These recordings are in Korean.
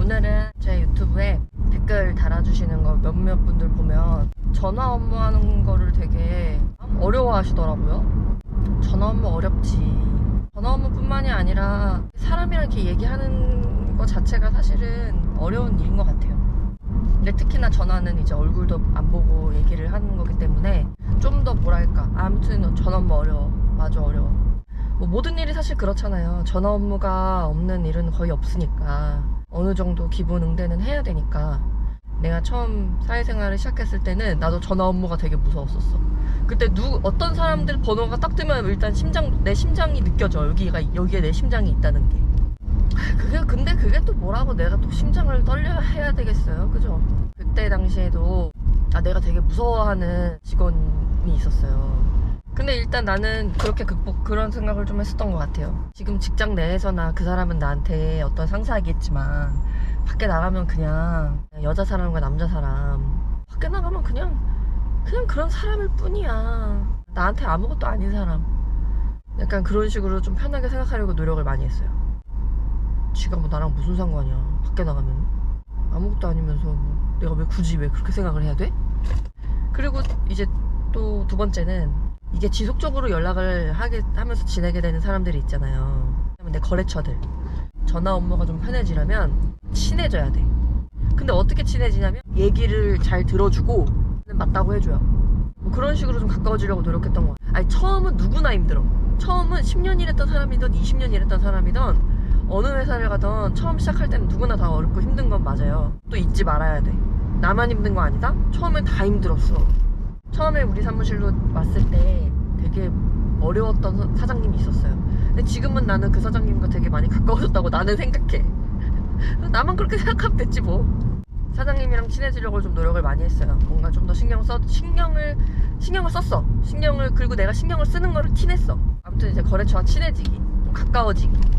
오늘은 제 유튜브에 댓글 달아주시는 거 몇몇 분들 보면 전화 업무하는 거를 되게 어려워하시더라고요. 전화 업무 어렵지. 전화 업무뿐만이 아니라 사람이랑 이렇게 얘기하는 거 자체가 사실은 어려운 일인 것 같아요. 근데 특히나 전화는 이제 얼굴도 안 보고 얘기를 하는 거기 때문에 좀 더 뭐랄까, 아무튼 전화 업무 어려워. 맞아, 어려워. 뭐 모든 일이 사실 그렇잖아요. 전화 업무가 없는 일은 거의 없으니까 어느 정도 기본 응대는 해야 되니까. 내가 처음 사회생활을 시작했을 때는 나도 전화 업무가 되게 무서웠었어. 그때 어떤 사람들 번호가 딱 뜨면 일단 내 심장이 느껴져. 여기에 내 심장이 있다는 게. 근데 그게 또 뭐라고 내가 또 심장을 떨려야 해야 되겠어요, 그죠? 그때 당시에도 내가 되게 무서워하는 직원이 있었어요. 근데 일단 나는 그렇게 그런 생각을 좀 했었던 것 같아요. 지금 직장 내에서나 그 사람은 나한테 어떤 상사이겠지만 밖에 나가면 그냥 여자 사람과 남자 사람, 밖에 나가면 그냥 그런 사람일 뿐이야. 나한테 아무것도 아닌 사람. 약간 그런 식으로 좀 편하게 생각하려고 노력을 많이 했어요. 지가 뭐 나랑 무슨 상관이야. 밖에 나가면 아무것도 아니면서 뭐 내가 왜 굳이 그렇게 생각을 해야 돼? 그리고 이제 또 두 번째는 이게 지속적으로 연락을 하면서 지내게 되는 사람들이 있잖아요. 내 거래처들. 전화 업무가 좀 편해지려면 친해져야 돼. 근데 어떻게 친해지냐면 얘기를 잘 들어주고 맞다고 해줘요. 뭐 그런 식으로 좀 가까워지려고 노력했던 거야. 아니, 처음은 누구나 힘들어. 처음은 10년 일했던 사람이든 20년 일했던 사람이든 어느 회사를 가든 처음 시작할 때는 누구나 다 어렵고 힘든 건 맞아요. 또 잊지 말아야 돼. 나만 힘든 거 아니다? 처음엔 다 힘들었어. 처음에 우리 사무실로 왔을 때 되게 어려웠던 사장님이 있었어요. 근데 지금은 나는 그 사장님과 되게 많이 가까워졌다고 나는 생각해. 나만 그렇게 생각하면 됐지 뭐. 사장님이랑 친해지려고 좀 노력을 많이 했어요. 뭔가 좀 더 신경을 썼어. 그리고 내가 신경을 쓰는 거를 티냈어. 아무튼 이제 거래처와 친해지기, 좀 가까워지기.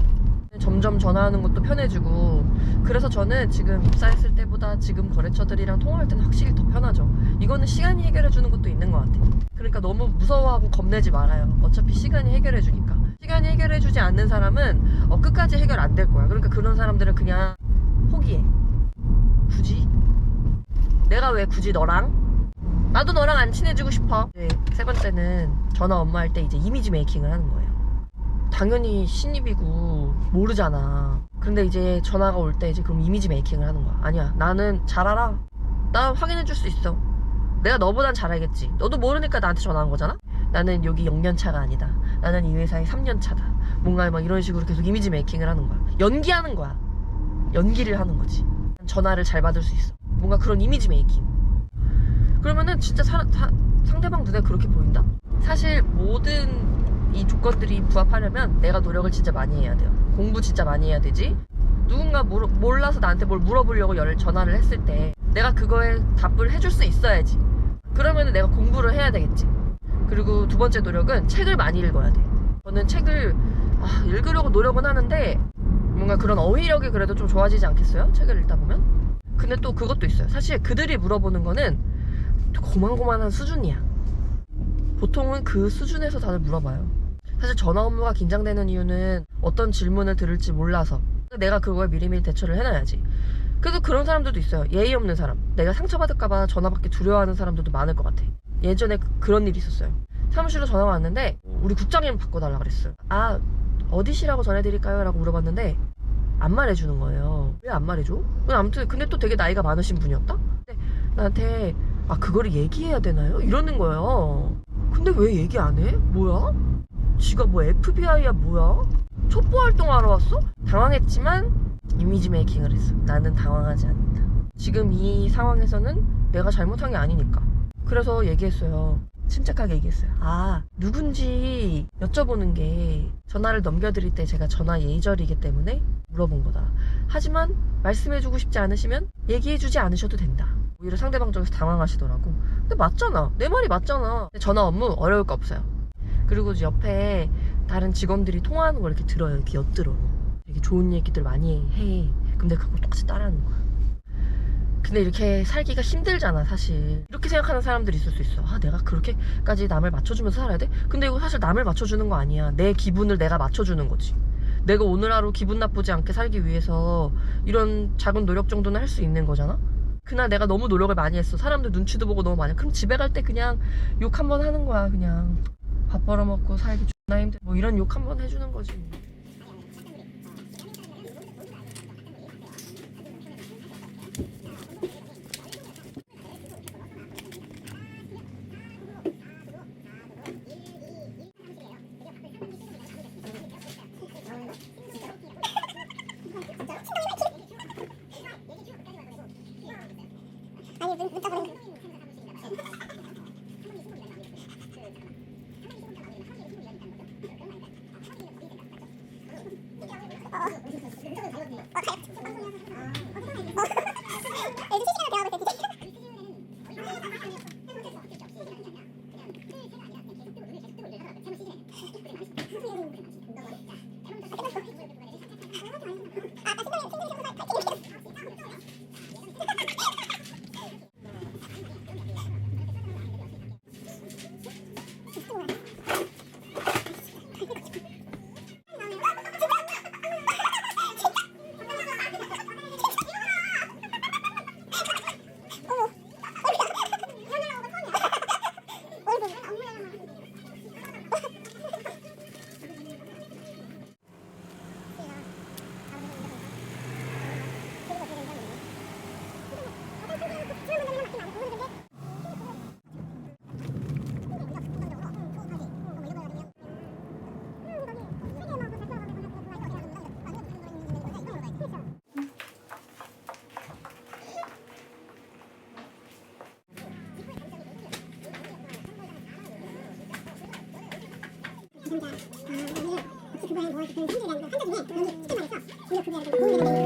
점점 전화하는 것도 편해지고. 그래서 저는 지금 입사했을 때보다 지금 거래처들이랑 통화할 때는 확실히 더 편하죠. 이거는 시간이 해결해주는 것도 있는 것 같아요. 그러니까 너무 무서워하고 겁내지 말아요. 어차피 시간이 해결해주니까. 시간이 해결해주지 않는 사람은 끝까지 해결 안 될 거야. 그러니까 그런 사람들은 그냥 포기해. 굳이? 내가 왜 굳이 너랑? 나도 너랑 안 친해지고 싶어. 네, 세 번째는 전화 업무할 때 이제 이미지 메이킹을 하는 거예요. 당연히 신입이고 모르잖아. 근데 이제 전화가 올 때 이제 그럼 이미지 메이킹을 하는 거야. 아니야, 나는 잘 알아. 나 확인해 줄 수 있어. 내가 너보단 잘 알겠지. 너도 모르니까 나한테 전화한 거잖아. 나는 여기 0년 차가 아니다. 나는 이 회사에 3년 차다. 뭔가 막 이런 식으로 계속 이미지 메이킹을 하는 거야. 연기하는 거야. 연기를 하는 거지. 전화를 잘 받을 수 있어. 뭔가 그런 이미지 메이킹. 그러면은 진짜 상대방 눈에 그렇게 보인다? 사실 모든 이 조건들이 부합하려면 내가 노력을 진짜 많이 해야 돼요. 공부 진짜 많이 해야 되지. 누군가 몰라서 나한테 뭘 물어보려고 전화를 했을 때 내가 그거에 답을 해줄 수 있어야지. 그러면은 내가 공부를 해야 되겠지. 그리고 두 번째 노력은 책을 많이 읽어야 돼. 저는 책을 읽으려고 노력은 하는데 뭔가 그런 어휘력이 그래도 좀 좋아지지 않겠어요? 책을 읽다 보면? 근데 또 그것도 있어요. 사실 그들이 물어보는 거는 고만고만한 수준이야. 보통은 그 수준에서 다들 물어봐요. 사실 전화 업무가 긴장되는 이유는 어떤 질문을 들을지 몰라서. 내가 그거에 미리미리 대처를 해놔야지. 그래도 그런 사람들도 있어요. 예의 없는 사람. 내가 상처받을까봐 전화 받기 두려워하는 사람들도 많을 것 같아. 예전에 그런 일이 있었어요. 사무실로 전화가 왔는데 우리 국장님 바꿔달라 그랬어요. 어디시라고 전해드릴까요? 라고 물어봤는데 안 말해주는 거예요. 왜 안 말해줘? 아무튼 근데 또 되게 나이가 많으신 분이었다? 근데 나한테 그거를 얘기해야 되나요? 이러는 거예요. 근데 왜 얘기 안 해? 뭐야? 지가 뭐 FBI야 뭐야? 첩보 활동하러 왔어? 당황했지만 이미지 메이킹을 했어. 나는 당황하지 않는다. 지금 이 상황에서는 내가 잘못한 게 아니니까. 그래서 얘기했어요. 침착하게 얘기했어요. 누군지 여쭤보는 게 전화를 넘겨드릴 때 제가 전화 예절이기 때문에 물어본 거다. 하지만 말씀해주고 싶지 않으시면 얘기해주지 않으셔도 된다. 오히려 상대방 쪽에서 당황하시더라고. 근데 맞잖아. 내 말이 맞잖아. 전화 업무 어려울 거 없어요. 그리고 옆에 다른 직원들이 통화하는 걸 이렇게 들어요. 이렇게 엿들어. 되게 좋은 얘기들 많이 해. 근데 그걸 똑같이 따라하는 거야. 근데 이렇게 살기가 힘들잖아, 사실. 이렇게 생각하는 사람들이 있을 수 있어. 내가 그렇게까지 남을 맞춰주면서 살아야 돼? 근데 이거 사실 남을 맞춰주는 거 아니야. 내 기분을 내가 맞춰주는 거지. 내가 오늘 하루 기분 나쁘지 않게 살기 위해서 이런 작은 노력 정도는 할 수 있는 거잖아? 그날 내가 너무 노력을 많이 했어. 사람들 눈치도 보고 너무 많이. 그럼 집에 갈 때 그냥 욕 한 번 하는 거야. 그냥 밥 벌어먹고 살기 존나 힘들어. 뭐 이런 욕 한 번 해주는 거지. 그거에 뭐 지금 현재 한달 중에 너는 10개 말했어. 이거 그거에 도움이 되는